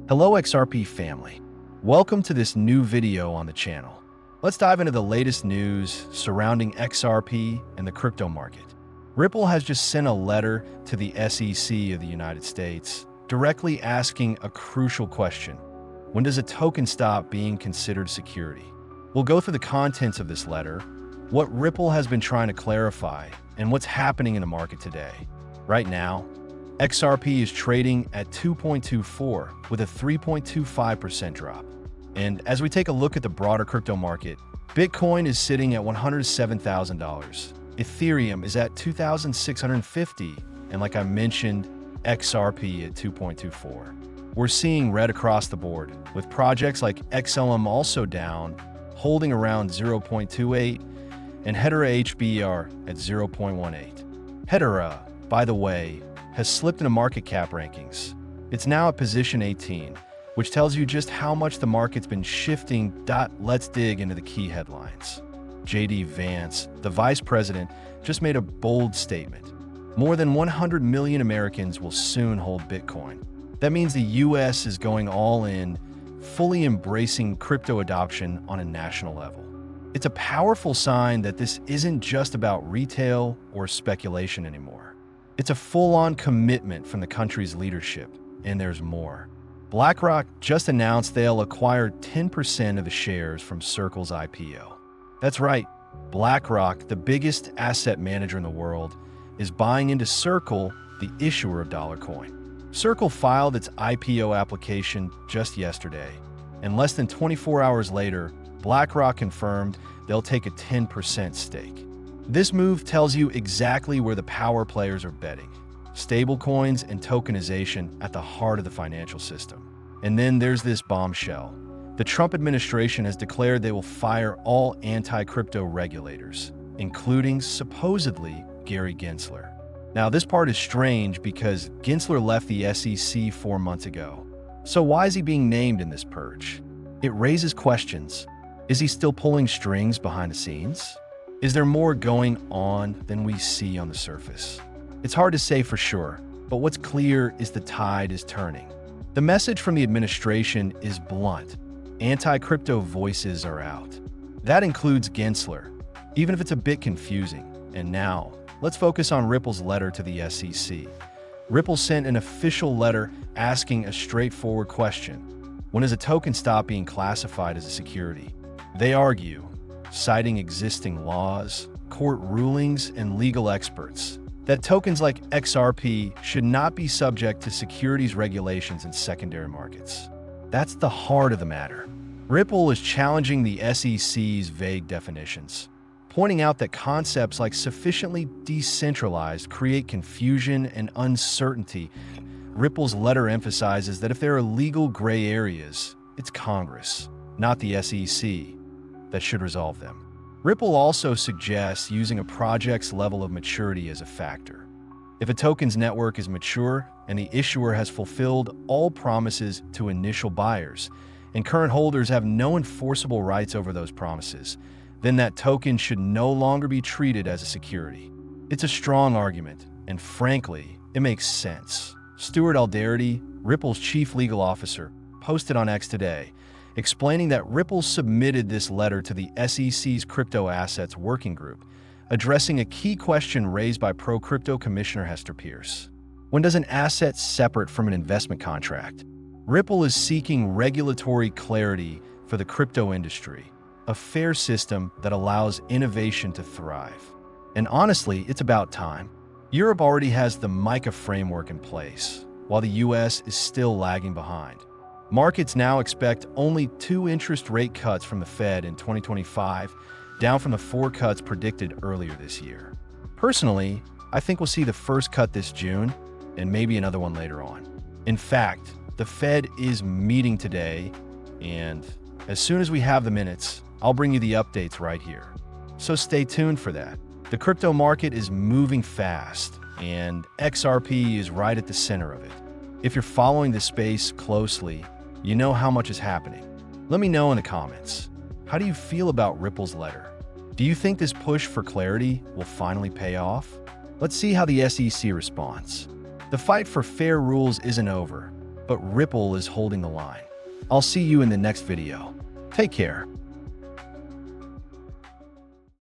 Hello XRP family. Welcome to this new video on the channel. Let's dive into the latest news surrounding XRP and the crypto market. Ripple has just sent a letter to the SEC of the United States, directly asking a crucial question. When does a token stop being considered security? We'll go through the contents of this letter, what Ripple has been trying to clarify, and what's happening in the market today. Right now, XRP is trading at 2.24 with a 3.25% drop. And as we take a look at the broader crypto market, Bitcoin is sitting at $107,000. Ethereum is at $2,650. And like I mentioned, XRP at 2.24. We're seeing red across the board, with projects like XLM also down, holding around 0.28, and hbar at 0.18. Hedera, by the way, has slipped into market cap rankings. It's now at position 18, which tells you just how much the market's been shifting. Let's dig into the key headlines. JD Vance, the Vice President, just made a bold statement. More than 100 million Americans will soon hold Bitcoin. That means the US is going all in, fully embracing crypto adoption on a national level. It's a powerful sign that this isn't just about retail or speculation anymore. It's a full-on commitment from the country's leadership, and there's more. BlackRock just announced they'll acquire 10% of the shares from Circle's IPO. That's right, BlackRock, the biggest asset manager in the world, is buying into Circle, the issuer of Dollarcoin. Circle filed its IPO application just yesterday, and less than 24 hours later, BlackRock confirmed they'll take a 10% stake. This move tells you exactly where the power players are betting. Stablecoins and tokenization at the heart of the financial system. And then there's this bombshell. The Trump administration has declared they will fire all anti-crypto regulators, including, supposedly, Gary Gensler. Now, this part is strange because Gensler left the SEC 4 months ago. So why is he being named in this purge? It raises questions. Is he still pulling strings behind the scenes? Is there more going on than we see on the surface? It's hard to say for sure, but what's clear is the tide is turning. The message from the administration is blunt. Anti-crypto voices are out. That includes Gensler, even if it's a bit confusing. And now, let's focus on Ripple's letter to the SEC. Ripple sent an official letter asking a straightforward question. When does a token stop being classified as a security? They argue, citing existing laws, court rulings, and legal experts, that tokens like XRP should not be subject to securities regulations in secondary markets. That's the heart of the matter. Ripple is challenging the SEC's vague definitions, pointing out that concepts like sufficiently decentralized create confusion and uncertainty. Ripple's letter emphasizes that if there are legal gray areas, it's Congress, not the SEC, that should resolve them. Ripple also suggests using a project's level of maturity as a factor. If a token's network is mature and the issuer has fulfilled all promises to initial buyers, and current holders have no enforceable rights over those promises, then that token should no longer be treated as a security. It's a strong argument, and frankly, it makes sense. Stuart Aldarity, Ripple's chief legal officer, posted on X today, explaining that Ripple submitted this letter to the SEC's Crypto Assets Working Group, addressing a key question raised by pro-crypto Commissioner Hester Peirce. When does an asset separate from an investment contract? Ripple is seeking regulatory clarity for the crypto industry, a fair system that allows innovation to thrive. And honestly, it's about time. Europe already has the MiCA framework in place, while the US is still lagging behind. Markets now expect only 2 interest rate cuts from the Fed in 2025, down from the 4 cuts predicted earlier this year. Personally, I think we'll see the first cut this June, and maybe another one later on. In fact, the Fed is meeting today, and as soon as we have the minutes, I'll bring you the updates right here. So stay tuned for that. The crypto market is moving fast, and XRP is right at the center of it. If you're following this space closely, you know how much is happening. Let me know in the comments. How do you feel about Ripple's letter? Do you think this push for clarity will finally pay off? Let's see how the SEC responds. The fight for fair rules isn't over, but Ripple is holding the line. I'll see you in the next video. Take care.